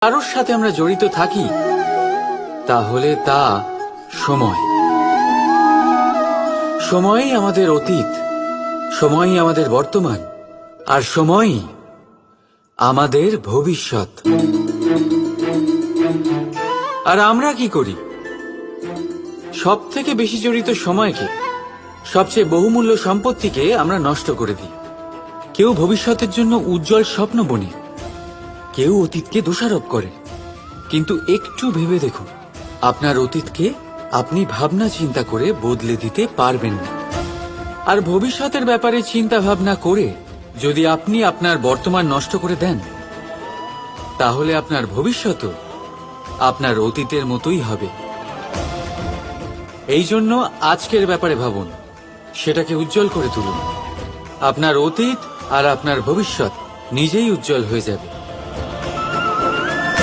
কারোর সাথে আমরা জড়িত থাকি তাহলে তা সময়। সময়ই আমাদের অতীত, সময়ই আমাদের বর্তমান, আর সময়ই আমাদের ভবিষ্যৎ। আর আমরা কি করি? সব থেকে বেশি জড়িত সময়কে, সবচেয়ে বহুমূল্য সম্পত্তিকে আমরা নষ্ট করে দিই। কেউ ভবিষ্যতের জন্য উজ্জ্বল স্বপ্ন বোনে, কেউ অতীতকে দোষারোপ করে। কিন্তু একটু ভেবে দেখুন, আপনার অতীতকে আপনি ভাবনা চিন্তা করে বদলে দিতে পারবেন না। আর ভবিষ্যতের ব্যাপারে চিন্তা ভাবনা করে যদি আপনি আপনার বর্তমান নষ্ট করে দেন, তাহলে আপনার ভবিষ্যৎও আপনার অতীতের মতোই হবে। এই জন্য আজকের ব্যাপারে ভাবুন, সেটাকে উজ্জ্বল করে তুলুন। আপনার অতীত আর আপনার ভবিষ্যৎ নিজেই উজ্জ্বল হয়ে যাবে।